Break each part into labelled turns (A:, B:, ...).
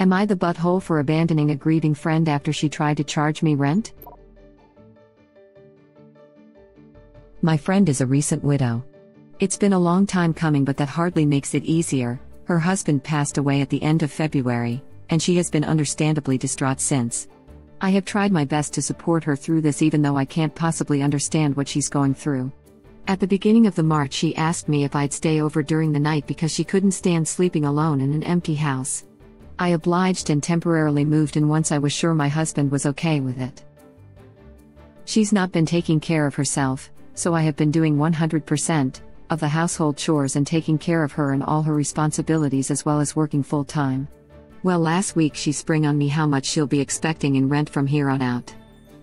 A: Am I the butthole for abandoning a grieving friend after she tried to charge me rent? My friend is a recent widow. It's been a long time coming, but that hardly makes it easier. Her husband passed away at the end of February, and she has been understandably distraught since. I have tried my best to support her through this, even though I can't possibly understand what she's going through. At the beginning of the March, she asked me if I'd stay over during the night because she couldn't stand sleeping alone in an empty house. I obliged and temporarily moved in once I was sure my husband was okay with it. She's not been taking care of herself, so I have been doing 100% of the household chores and taking care of her and all her responsibilities, as well as working full-time. Well, last week she sprung on me how much she'll be expecting in rent from here on out.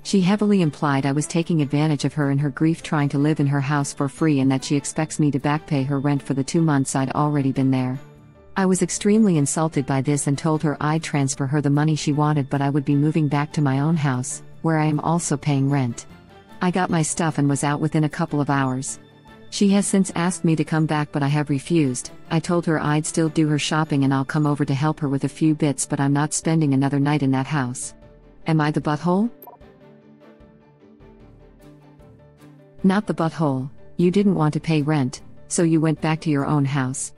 A: She heavily implied I was taking advantage of her in her grief, trying to live in her house for free, and that she expects me to back pay her rent for the 2 months I'd already been there. I was extremely insulted by this and told her I'd transfer her the money she wanted, but I would be moving back to my own house, where I am also paying rent. I got my stuff and was out within a couple of hours. She has since asked me to come back, but I have refused. I told her I'd still do her shopping and I'll come over to help her with a few bits, but I'm not spending another night in that house. Am I the butthole? Not the butthole. You didn't want to pay rent, so you went back to your own house.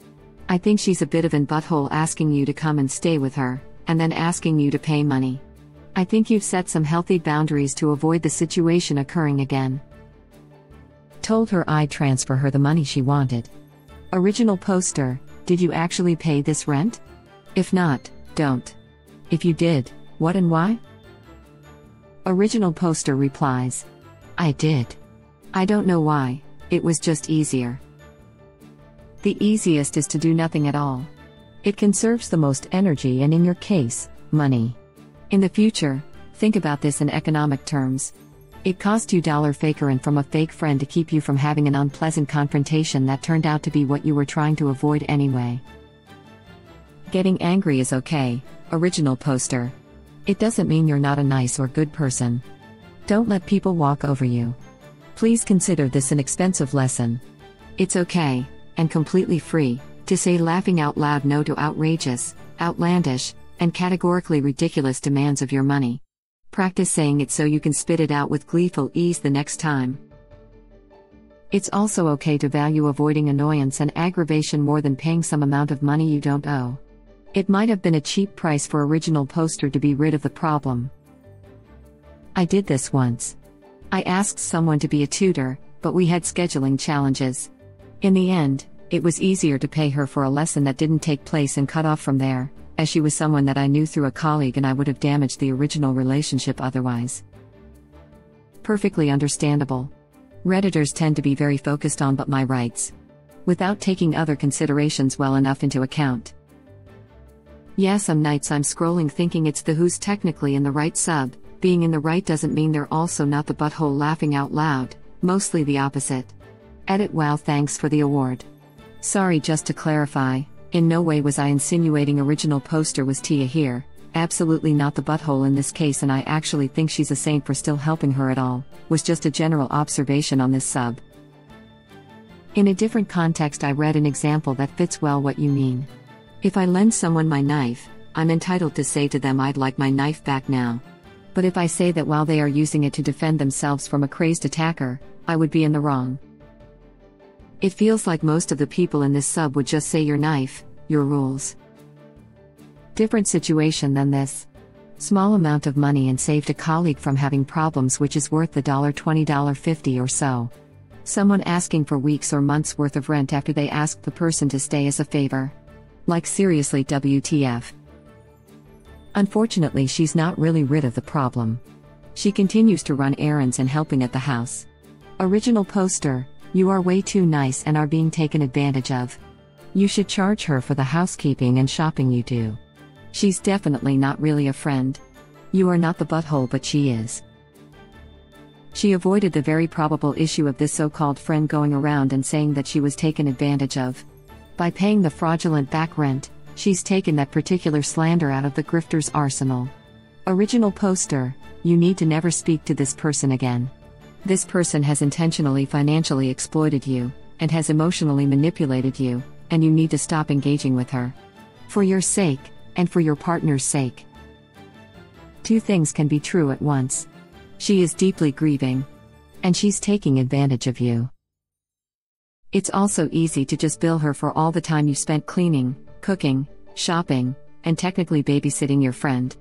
A: I think she's a bit of an butthole, asking you to come and stay with her, and then asking you to pay money. I think you've set some healthy boundaries to avoid the situation occurring again. Told her I'd transfer her the money she wanted. Original poster: did you actually pay this rent? If not, don't. If you did, what and why? Original poster replies: I did. I don't know why, it was just easier. The easiest is to do nothing at all. It conserves the most energy and, in your case, money. In the future, think about this in economic terms. It cost you $faker and from a fake friend to keep you from having an unpleasant confrontation that turned out to be what you were trying to avoid anyway. Getting angry is okay, original poster. It doesn't mean you're not a nice or good person. Don't let people walk over you. Please consider this an expensive lesson. It's okay, and completely free, to say laughing out loud no to outrageous, outlandish, and categorically ridiculous demands of your money. Practice saying it so you can spit it out with gleeful ease the next time. It's also okay to value avoiding annoyance and aggravation more than paying some amount of money you don't owe. It might have been a cheap price for original poster to be rid of the problem. I did this once. I asked someone to be a tutor, but we had scheduling challenges. In the end, it was easier to pay her for a lesson that didn't take place and cut off from there, as she was someone that I knew through a colleague and I would have damaged the original relationship otherwise. Perfectly understandable. Redditors tend to be very focused on but my rights, without taking other considerations well enough into account. Yeah, some nights I'm scrolling thinking it's the who's technically in the right sub. Being in the right doesn't mean they're also not the butthole, laughing out loud, mostly the opposite. Edit. Wow, thanks for the award. Sorry, just to clarify, in no way was I insinuating original poster was Tia here, absolutely not the butthole in this case, and I actually think she's a saint for still helping her at all, was just a general observation on this sub. In a different context I read an example that fits well what you mean. If I lend someone my knife, I'm entitled to say to them I'd like my knife back now. But if I say that while they are using it to defend themselves from a crazed attacker, I would be in the wrong. It feels like most of the people in this sub would just say your knife, your rules. Different situation than this. Small amount of money and saved a colleague from having problems, which is worth the $20, $50 or so. Someone asking for weeks or months worth of rent after they asked the person to stay as a favor. Like seriously, WTF. Unfortunately, she's not really rid of the problem. She continues to run errands and helping at the house. Original poster: you are way too nice and are being taken advantage of. You should charge her for the housekeeping and shopping you do. She's definitely not really a friend. You are not the butthole, but she is. She avoided the very probable issue of this so-called friend going around and saying that she was taken advantage of. By paying the fraudulent back rent, she's taken that particular slander out of the grifter's arsenal. Original poster: you need to never speak to this person again. This person has intentionally financially exploited you, and has emotionally manipulated you, and you need to stop engaging with her. For your sake, and for your partner's sake. Two things can be true at once. She is deeply grieving, and she's taking advantage of you. It's also easy to just bill her for all the time you spent cleaning, cooking, shopping, and technically babysitting your friend.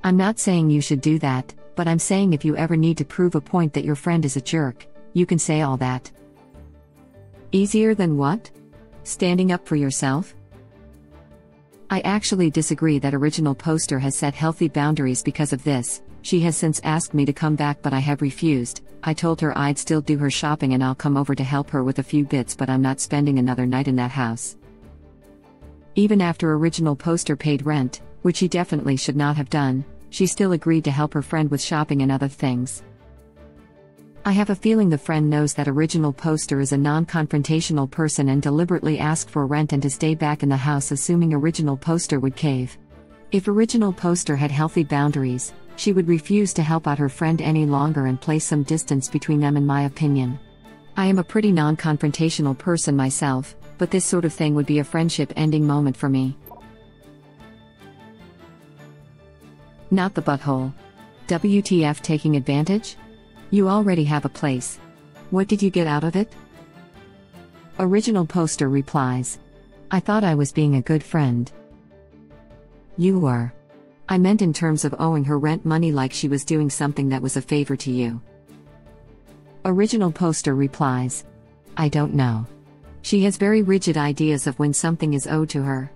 A: I'm not saying you should do that, but I'm saying if you ever need to prove a point that your friend is a jerk, you can say all that. Easier than what? Standing up for yourself? I actually disagree that Original Poster has set healthy boundaries because of this. She has since asked me to come back, but I have refused. I told her I'd still do her shopping and I'll come over to help her with a few bits, but I'm not spending another night in that house. Even after Original Poster paid rent, which she definitely should not have done, she still agreed to help her friend with shopping and other things. I have a feeling the friend knows that Original Poster is a non-confrontational person and deliberately asked for rent and to stay back in the house, assuming Original Poster would cave. If Original Poster had healthy boundaries, she would refuse to help out her friend any longer and place some distance between them, in my opinion. I am a pretty non-confrontational person myself, but this sort of thing would be a friendship-ending moment for me. Not the butthole. WTF taking advantage? You already have a place. What did you get out of it? Original Poster replies, I thought I was being a good friend. You were. I meant in terms of owing her rent money, like she was doing something that was a favor to you. Original Poster replies, I don't know. She has very rigid ideas of when something is owed to her.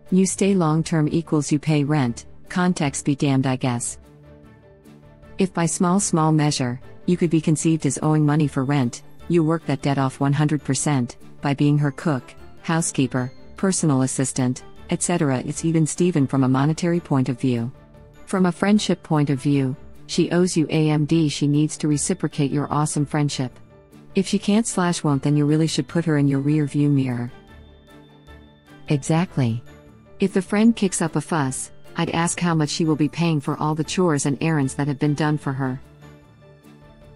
A: You stay long-term equals you pay rent, context be damned, I guess. If by small measure, you could be conceived as owing money for rent, you work that debt off 100%, by being her cook, housekeeper, personal assistant, etc. It's even Steven from a monetary point of view. From a friendship point of view, she owes you AMD. She needs to reciprocate your awesome friendship. If she can't/won't, then you really should put her in your rear view mirror. Exactly. If the friend kicks up a fuss, I'd ask how much she will be paying for all the chores and errands that have been done for her.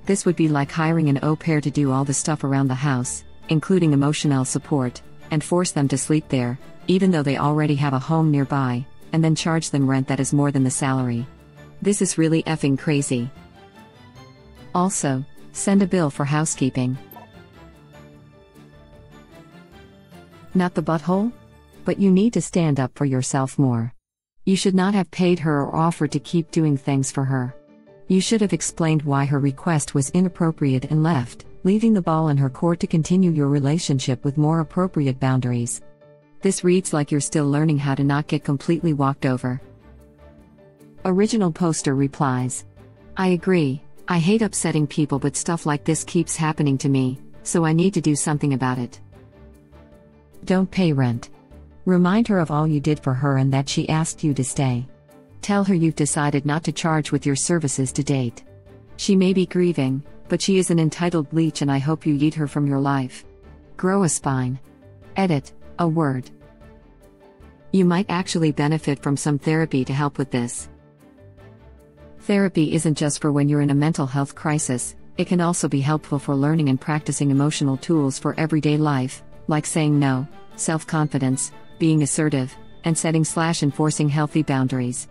A: This would be like hiring an au pair to do all the stuff around the house, including emotional support, and force them to sleep there, even though they already have a home nearby, and then charge them rent that is more than the salary. This is really effing crazy. Also, send a bill for housekeeping. Not the butthole? But you need to stand up for yourself more. You should not have paid her or offered to keep doing things for her. You should have explained why her request was inappropriate and left, leaving the ball in her court to continue your relationship with more appropriate boundaries. This reads like you're still learning how to not get completely walked over. Original Poster replies, I agree, I hate upsetting people, but stuff like this keeps happening to me, so I need to do something about it. Don't pay rent. Remind her of all you did for her and that she asked you to stay. Tell her you've decided not to charge with your services to date. She may be grieving, but she is an entitled leech and I hope you yeet her from your life. Grow a spine. Edit, a word. You might actually benefit from some therapy to help with this. Therapy isn't just for when you're in a mental health crisis, it can also be helpful for learning and practicing emotional tools for everyday life, like saying no, self-confidence, being assertive, and setting/enforcing healthy boundaries.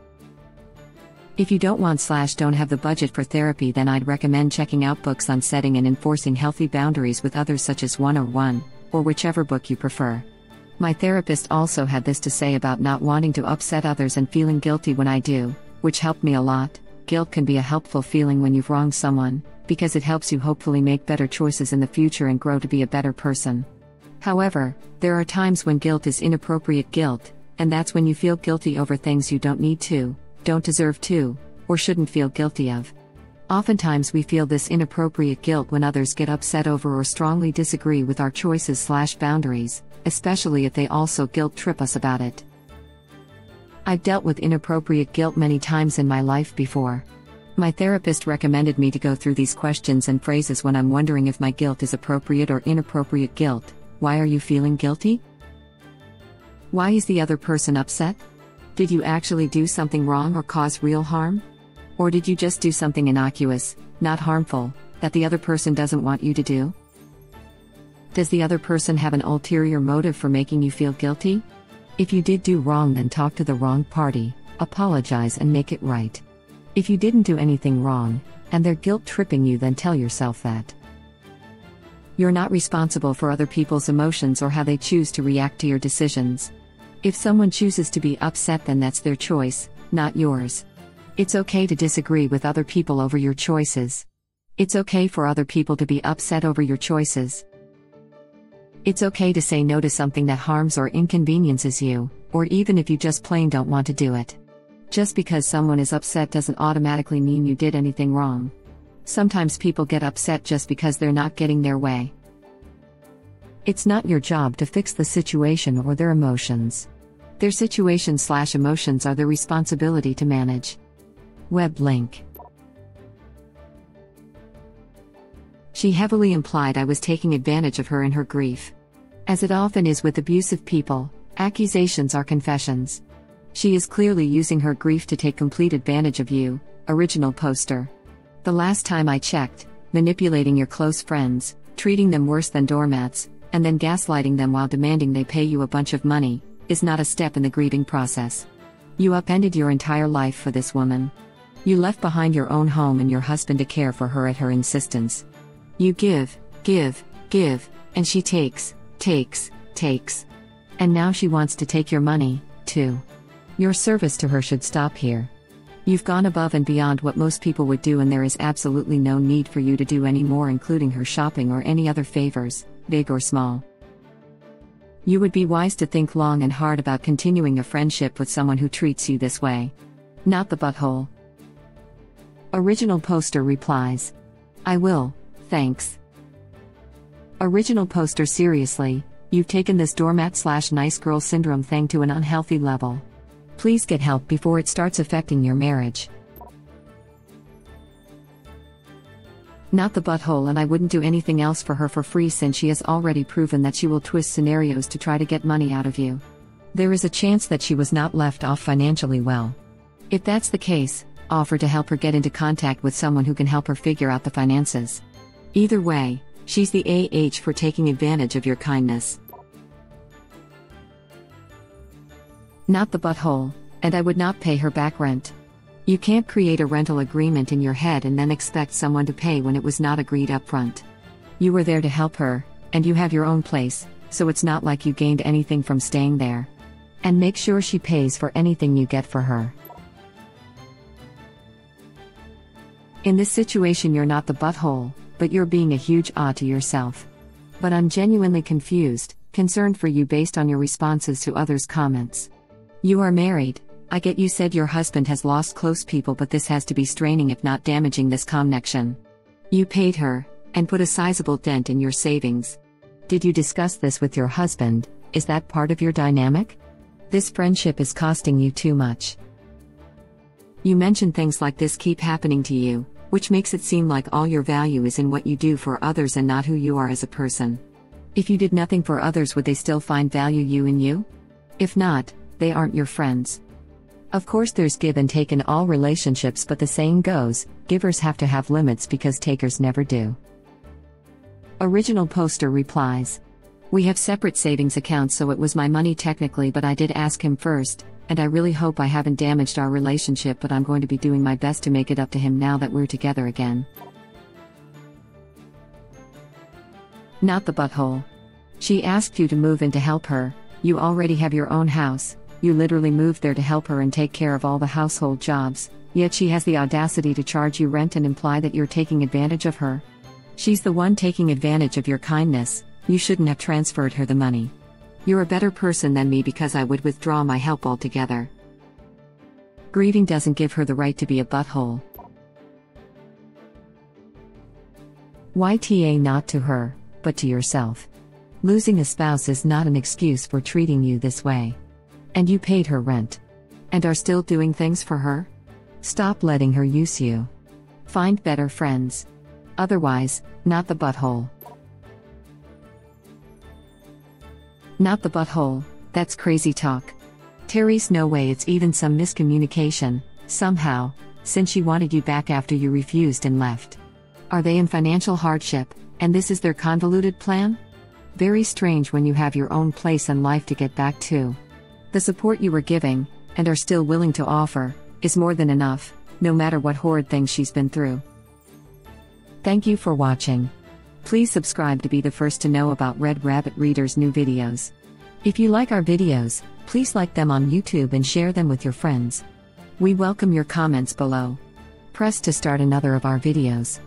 A: If you don't want/don't have the budget for therapy, then I'd recommend checking out books on setting and enforcing healthy boundaries with others, such as 101, or whichever book you prefer. My therapist also had this to say about not wanting to upset others and feeling guilty when I do, which helped me a lot. Guilt can be a helpful feeling when you've wronged someone, because it helps you hopefully make better choices in the future and grow to be a better person. However, there are times when guilt is inappropriate guilt, and that's when you feel guilty over things you don't need to, don't deserve to, or shouldn't feel guilty of. Oftentimes we feel this inappropriate guilt when others get upset over or strongly disagree with our choices/boundaries, especially if they also guilt trip us about it. I've dealt with inappropriate guilt many times in my life before. My therapist recommended me to go through these questions and phrases when I'm wondering if my guilt is appropriate or inappropriate guilt. Why are you feeling guilty? Why is the other person upset? Did you actually do something wrong or cause real harm? Or did you just do something innocuous, not harmful, that the other person doesn't want you to do? Does the other person have an ulterior motive for making you feel guilty? If you did do wrong, then talk to the wrong party, apologize and make it right. If you didn't do anything wrong, and they're guilt-tripping you, then tell yourself that you're not responsible for other people's emotions or how they choose to react to your decisions. If someone chooses to be upset, then that's their choice, not yours. It's okay to disagree with other people over your choices. It's okay for other people to be upset over your choices. It's okay to say no to something that harms or inconveniences you, or even if you just plain don't want to do it. Just because someone is upset doesn't automatically mean you did anything wrong. Sometimes people get upset just because they're not getting their way. It's not your job to fix the situation or their emotions. Their situation/emotions are their responsibility to manage. Web link. She heavily implied I was taking advantage of her in her grief. As it often is with abusive people, accusations are confessions. She is clearly using her grief to take complete advantage of you, original poster. The last time I checked, manipulating your close friends, treating them worse than doormats, and then gaslighting them while demanding they pay you a bunch of money, is not a step in the grieving process. You upended your entire life for this woman. You left behind your own home and your husband to care for her at her insistence. You give, and she takes. And now she wants to take your money, too. Your service to her should stop here. You've gone above and beyond what most people would do, and there is absolutely no need for you to do any more, including her shopping or any other favors, big or small. You would be wise to think long and hard about continuing a friendship with someone who treats you this way. Not the butthole. Original poster replies, I will, thanks. Original poster, seriously, you've taken this doormat/nice girl syndrome thing to an unhealthy level. Please get help before it starts affecting your marriage. Not the butthole, and I wouldn't do anything else for her for free since she has already proven that she will twist scenarios to try to get money out of you. There is a chance that she was not left off financially well. If that's the case, offer to help her get into contact with someone who can help her figure out the finances. Either way, she's the AH for taking advantage of your kindness. Not the butthole, and I would not pay her back rent. You can't create a rental agreement in your head and then expect someone to pay when it was not agreed up front. You were there to help her, and you have your own place, so it's not like you gained anything from staying there. And make sure she pays for anything you get for her. In this situation, you're not the butthole, but you're being a huge to yourself. But I'm genuinely confused, concerned for you based on your responses to others' comments. You are married. I get you said your husband has lost close people, but this has to be straining if not damaging this connection. You paid her, and put a sizable dent in your savings. Did you discuss this with your husband? Is that part of your dynamic? This friendship is costing you too much. You mention things like this keep happening to you, which makes it seem like all your value is in what you do for others and not who you are as a person. If you did nothing for others, would they still find value in you? If not, they aren't your friends. Of course there's give and take in all relationships, but the saying goes, givers have to have limits because takers never do. Original poster replies, we have separate savings accounts, so it was my money technically, but I did ask him first, and I really hope I haven't damaged our relationship, but I'm going to be doing my best to make it up to him now that we're together again. Not the butthole. She asked you to move in to help her. You already have your own house. You literally moved there to help her and take care of all the household jobs, yet she has the audacity to charge you rent and imply that you're taking advantage of her. She's the one taking advantage of your kindness. You shouldn't have transferred her the money. You're a better person than me because I would withdraw my help altogether. Grieving doesn't give her the right to be a butthole. YTA, not to her, but to yourself. Losing a spouse is not an excuse for treating you this way. And you paid her rent. And are still doing things for her? Stop letting her use you. Find better friends. Otherwise, not the butthole. Not the butthole, that's crazy talk. Therese, no way, it's even some miscommunication, somehow, since she wanted you back after you refused and left. Are they in financial hardship, and this is their convoluted plan? Very strange when you have your own place and life to get back to. The support you were giving, and are still willing to offer, is more than enough, no matter what horrid things she's been through. Thank you for watching. Please subscribe to be the first to know about Red Rabbit Reader's new videos. If you like our videos, please like them on YouTube and share them with your friends. We welcome your comments below. Press to start another of our videos.